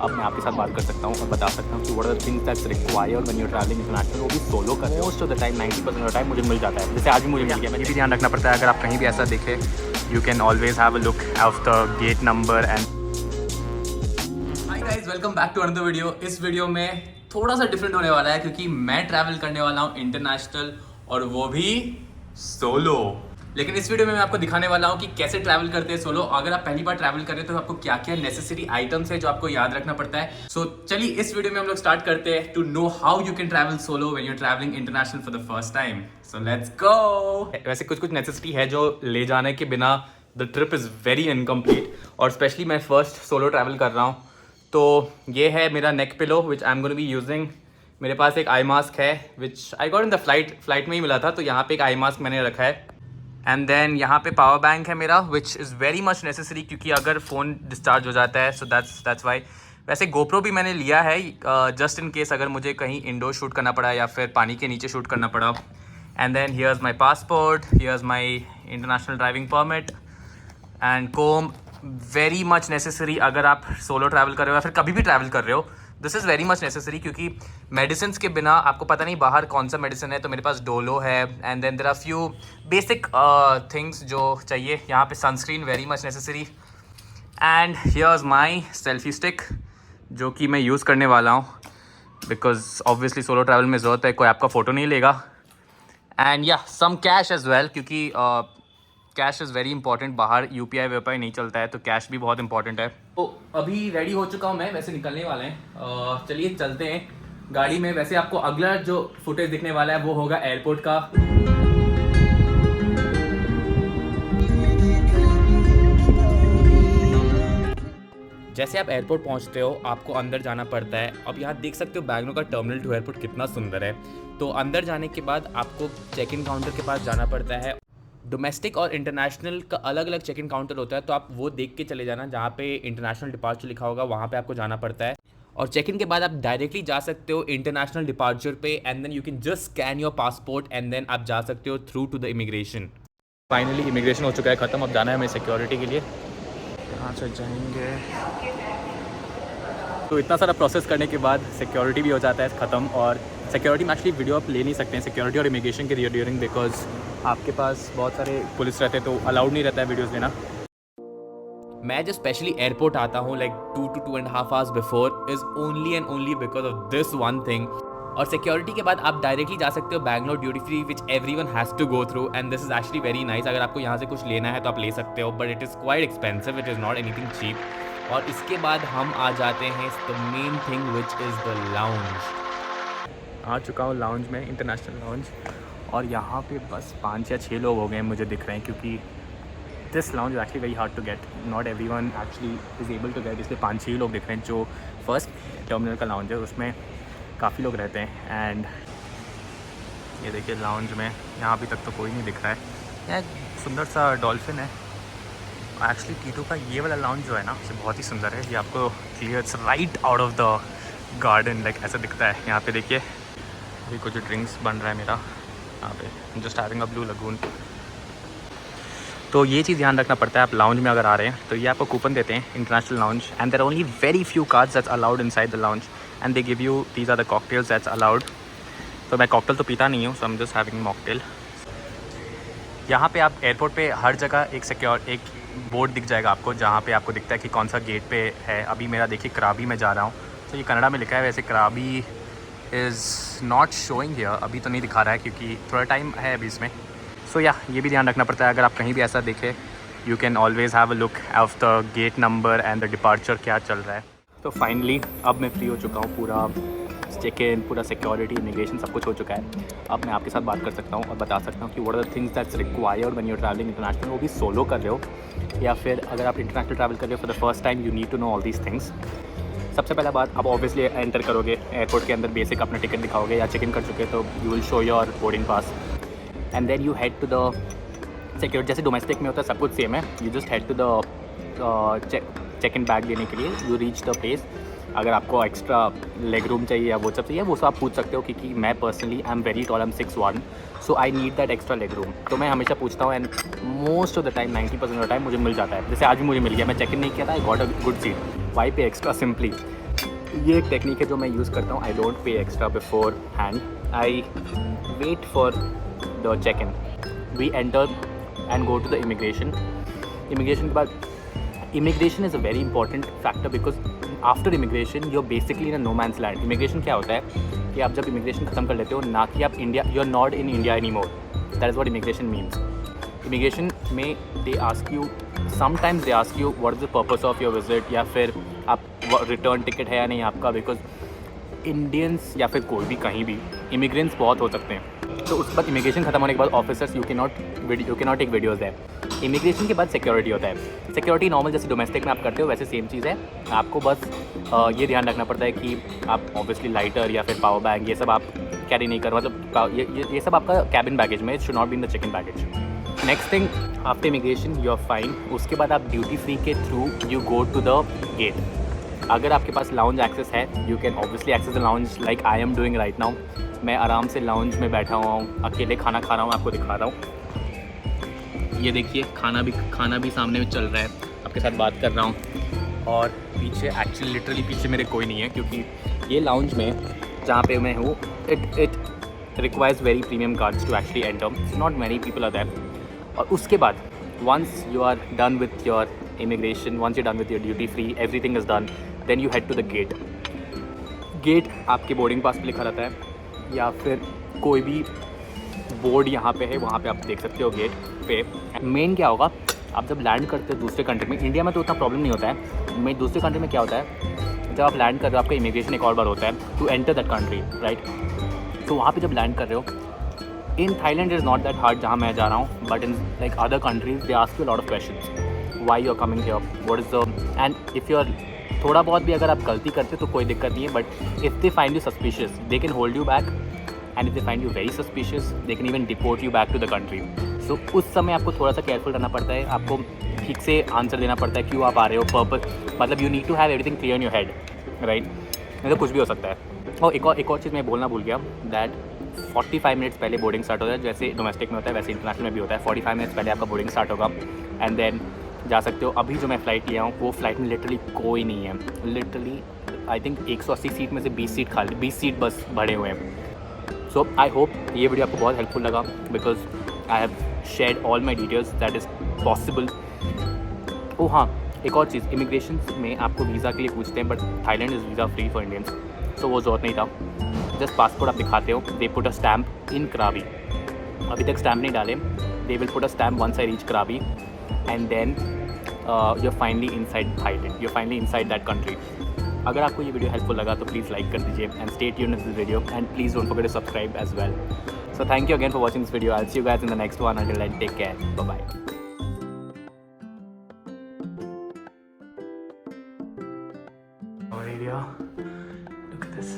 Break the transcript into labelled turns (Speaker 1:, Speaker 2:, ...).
Speaker 1: अब मैं आपके साथ बात कर सकता हूँ और बता सकता हूँ कि what are the things that's required when you are travelling international. वो भी सोलो कर रहे हो। Most of the time 90% of the time मुझे मिल जाता है, जैसे आज भी मुझे मिल गया। ये भी ध्यान रखना पड़ता है, अगर आप कहीं भी ऐसा देखें you can always have a look of the gate number and.
Speaker 2: Hi guys, welcome back to another video. इस वीडियो में थोड़ा सा डिफरेंट होने वाला है क्योंकि मैं ट्रैवल करने वाला हूँ इंटरनेशनल, और वो भी सोलो। लेकिन इस वीडियो में मैं आपको दिखाने वाला हूँ कि कैसे ट्रैवल करते हैं सोलो। अगर आप पहली बार ट्रैवल कर रहे हो तो आपको क्या क्या नेसेसरी आइटम्स है जो आपको याद रखना पड़ता है। सो चलिए इस वीडियो में हम लोग स्टार्ट करते हैं to know how you can travel solo when you are travelling international for the first time. So let's go.
Speaker 1: वैसे कुछ कुछ नेसेसिटी है जो ले जाने के बिना the trip is very incomplete, और स्पेशली मैं फर्स्ट सोलो ट्रैवल कर रहा हूँ। तो ये है मेरा neck pillow which I am gonna be using. मेरे पास एक आई मास्क है which I got in the flight में ही मिला था, तो यहाँ पे एक आई मास्क मैंने रखा है। एंड देन यहाँ पे पावर बैंक है मेरा which is very much necessary, क्योंकि अगर फ़ोन डिस्चार्ज हो जाता है, सो दैट्स वाई। वैसे गोप्रो भी मैंने लिया है जस्ट इन केस अगर मुझे कहीं इंडोर शूट करना पड़ा या फिर पानी के नीचे शूट करना पड़ा। And then here's my passport, here's my international driving permit and कोम। वेरी मच नेसेसरी अगर आप सोलो ट्रैवल कर रहे हो या फिर कभी भी ट्रैवल कर रहे हो, this is very much necessary, क्योंकि मेडिसिन के बिना आपको पता नहीं बाहर कौन सा मेडिसिन है। तो मेरे पास डोलो है and then there are few basic things जो चाहिए। यहाँ पे sunscreen very much necessary. And here's my selfie stick जो कि मैं यूज़ करने वाला हूँ, बिकॉज ऑब्वियसली सोलो ट्रैवल में ज़रूरत है, कोई आपका फ़ोटो नहीं लेगा। एंड या सम कैश एज वेल, क्योंकि कैश इज़ वेरी इंपॉर्टेंट। बाहर यूपीआई वीपीआई नहीं चलता है, तो कैश भी बहुत इंपॉर्टेंट है। तो अभी रेडी हो चुका हूँ मैं, वैसे निकलने वाले हैं। चलिए चलते हैं गाड़ी में। वैसे आपको अगला जो फुटेज दिखने वाला है वो होगा एयरपोर्ट का। जैसे आप एयरपोर्ट पहुंचते हो आपको अंदर जाना पड़ता है। अब यहाँ देख सकते हो बैंगलोर का टर्मिनल टू एयरपोर्ट कितना सुंदर है। तो अंदर जाने के बाद आपको चेक इन काउंटर के पास जाना पड़ता है। डोमेस्टिक और इंटरनेशनल का अलग अलग चेक इन काउंटर होता है, तो आप वो देख के चले जाना। जहाँ पे इंटरनेशनल डिपार्चर लिखा होगा वहाँ पे आपको जाना पड़ता है। और चेक इन के बाद आप डायरेक्टली जा सकते हो इंटरनेशनल डिपार्चर पे, and then you can just scan your passport and then आप जा सकते हो through to the immigration. Finally immigration हो चुका है ख़त्म। अब जाना है हमें सिक्योरिटी के लिए। यहाँ से जाएंगे तो इतना सारा प्रोसेस करने के बाद सिक्योरिटी भी हो जाता है ख़त्म। और सिक्योरिटी में एक्चुअली वीडियो आप ले नहीं सकते हैं सिक्योरिटी और इमिग्रेशन के ड्यूरिंग, बिकॉज आपके पास बहुत सारे पुलिस रहते हैं, तो अलाउड नहीं रहता है वीडियोज़ लेना। मैं जो स्पेशली एयरपोर्ट आता हूँ like 2 to 2.5 hours before is only and only because of this one thing. और सिक्योरिटी के बाद आप डायरेक्टली जा सकते हो Bangalore duty free which everyone has to go through, and this is actually very nice. अगर आपको यहाँ से कुछ लेना है तो आप ले सकते हो, but it is quite expensive, it is not anything cheap. और इसके बाद हम आ जाते हैं the main thing which is the lounge. आ चुका हूँ लाउंज में, इंटरनेशनल लाउंज, और यहाँ पे बस 5 या 6 लोग हो गए मुझे दिख रहे हैं, क्योंकि this lounge is actually very hard to get. Not everyone actually is able to get, इसलिए 5-6 लोग दिख रहे हैं। जो फर्स्ट टर्मिनल का लाउंज है उसमें काफ़ी लोग रहते हैं। एंड ये देखिए लाउंज में यहाँ अभी तक तो कोई नहीं दिख रहा है। यहाँ सुंदर सा डॉल्फिन है। एक्चुअली टीटू का ये वाला लाउंज जो है ना, ये बहुत ही सुंदर है। ये आपको clear it's right out of the garden, like ऐसा दिखता है। यहाँ पे देखिए अभी कुछ ड्रिंक्स बन रहा है मेरा यहाँ पे, just having a blue lagoon. तो ये चीज़ ध्यान रखना पड़ता है आप लाउंज में अगर आ रहे हैं तो। ये आपको कूपन देते हैं international lounge, and there are only very few cards that's allowed inside the lounge, and they give you these are the cocktails that's allowed. तो मैं कॉकटेल तो पीता नहीं हूँ, so I am just having mocktail. यहाँ पे आप airport पे हर जगह एक बोर्ड दिख जाएगा आपको, जहाँ पे आपको दिखता है कि कौन सा गेट पे है। अभी मेरा देखिए कराबी में जा रहा हूँ, तो ये कन्नड़ा में लिखा है। वैसे कराबी इज़ नॉट शोइंग हियर, अभी तो नहीं दिखा रहा है क्योंकि थोड़ा टाइम है अभी इसमें। सो या ये भी ध्यान रखना पड़ता है अगर आप कहीं भी ऐसा देखें, you can always have a look of the gate number and the departure क्या चल रहा है। तो फाइनली अब मैं फ्री हो चुका हूँ, पूरा चेक इन, पूरा सिक्योरिटी, इमिग्रेशन सब कुछ हो चुका है। अब मैं आपके साथ बात कर सकता हूँ और बता सकता हूँ कि what are the things that's required when you are travelling international. वो भी सोलो कर रहे हो या फिर अगर आप इंटरनेशनल ट्रैवल कर रहे हो for the first time, you need to know all these things. सबसे पहला बात, आप ऑब्वियसली एंटर करोगे एयरपोर्ट के अंदर, बेसिक अपना टिकट दिखाओगे या चेक इन कर चुके तो you will show your boarding pass, and then you head to the security. जैसे डोमेस्टिक में होता है सब कुछ सेम है, you just head to the check in bag लेने के लिए। You reach the place. अगर आपको एक्स्ट्रा लेग रूम चाहिए या वो सब चाहिए वो सब आप पूछ सकते हो, क्योंकि मैं personally I am very tall, I am 6'1", so I need that extra leg room. तो मैं हमेशा पूछता हूँ, and most of the time 90% of the time मुझे मिल जाता है। जैसे आज भी मुझे मिल गया, मैं चेक इन नहीं किया था, I got a good seat, why pay extra simply. ये एक टेक्निक है जो मैं यूज़ करता हूँ. I don't pay extra beforehand. I wait for the check in. We enter and go to the immigration. Immigration के बाद immigration is a very important factor because after immigration you are basically in a no man's land. Immigration क्या होता है कि आप जब immigration ख़त्म कर लेते हो ना कि आप India, you are not in India any more. That is what immigration means. Immigration में they ask you, sometimes they ask you what is the purpose of your visit, या फिर आप रिटर्न टिकट है या नहीं आपका. बिकॉज इंडियंस या फिर कोई भी कहीं भी इमिग्रेंट्स बहुत हो सकते हैं. तो उसके बाद इमिग्रेशन खत्म होने के बाद officers you can not take videos है. इमिग्रेशन के बाद सिक्योरिटी होता है. सिक्योरिटी नॉर्मल जैसे डोमेस्टिक में आप करते हो वैसे सेम चीज़ है. आपको बस ये ध्यान रखना पड़ता है कि आप ऑब्वियसली लाइटर या फिर पावर बैंक ये सब आप कैरी नहीं करो. मतलब ये सब आपका कैबिन बैगेज में, it should not be in the check in baggage. Next thing, after immigration you are fine. उसके बाद आप ड्यूटी फ्री के through you go to the gate. अगर आपके पास लाउंज एक्सेस है you can obviously access the lounge like I am doing right now. मैं आराम से लाउंज में बैठा हुआ हूँ, अकेले खाना खा रहा हूँ, आपको दिखा रहा हूँ. ये देखिए खाना भी सामने में चल रहा है, आपके साथ बात कर रहा हूँ. और पीछे एक्चुअली लिटरली पीछे मेरे कोई नहीं है क्योंकि ये लाउंज में जहाँ पे मैं हूँ it requires very premium cards to actually enter. Not many people are there. और उसके बाद once you are done with your immigration, once you done with your duty free, everything is done, then you head to the gate. Gate आपके boarding pass पे लिखा रहता है या फिर कोई भी बोर्ड यहाँ पे है वहाँ पे आप देख सकते हो गेट पे. मेन क्या होगा, आप जब लैंड करते हो दूसरे कंट्री में, इंडिया में तो उतना प्रॉब्लम नहीं होता है. मैं दूसरे कंट्री में क्या होता है, जब आप लैंड कर रहे हो आपका इमिग्रेशन एक और बार होता है to enter that country, right. तो वहाँ पे जब लैंड कर रहे हो, in Thailand is not that hard जहाँ मैं जा रहा हूँ, but in like other countries they ask you lot of questions. Why you are coming here, what is the, and if you are थोड़ा बहुत भी अगर आप गलती करते हो तो कोई दिक्कत नहीं है. But if they find you suspicious they can hold you back, and if they find you very suspicious they can even deport you back to the country. So उस समय आपको थोड़ा सा केयरफुल रहना पड़ता है. आपको ठीक से आंसर देना पड़ता है क्यों आप आ रहे हो, पर्पस, मतलब you need to have everything clear in your head, right. नहीं तो कुछ भी हो सकता है. और एक और चीज़ मैं बोलना भूल गया, दैट 45 मिनट्स पहले बोर्डिंग स्टार्ट होता है. जैसे डोमेस्टिक में होता है वैसे इंटरनेशनल में भी होता है. 45 मिनट्स पहले आपका बोर्डिंग स्टार्ट होगा एंड देन जा सकते हो. अभी जो मैं फ़्लाइट लिया हूँ वो फ्लाइट में लिटरली कोई नहीं है. लिटरली आई थिंक 180 सीट में से 20 सीट खाली, 20 सीट बस भरे हुए हैं. सो आई होप ये वीडियो आपको बहुत हेल्पफुल लगा because I have shared all my details that is possible. Oh हाँ, एक और चीज़, इमिग्रेशन में आपको वीज़ा के लिए पूछते हैं but Thailand is visa free for Indians. तो वो ज़रूरत नहीं था. जस्ट पासपोर्ट आप दिखाते हो, दे पुट अ स्टैम्प इन करावी. अभी तक स्टैम्प नहीं डाले, they will put a stamp once I reach Krabi and then you are finally inside Thailand, you are finally inside that country. अगर आपको ये वीडियो हेल्पफुल लगा तो प्लीज़ लाइक कर दीजिए and stay tuned in this video and please don't forget to subscribe as well. So thank you again for watching this video. I will see you guys in the next one. Until then take care, bye bye. Look at this.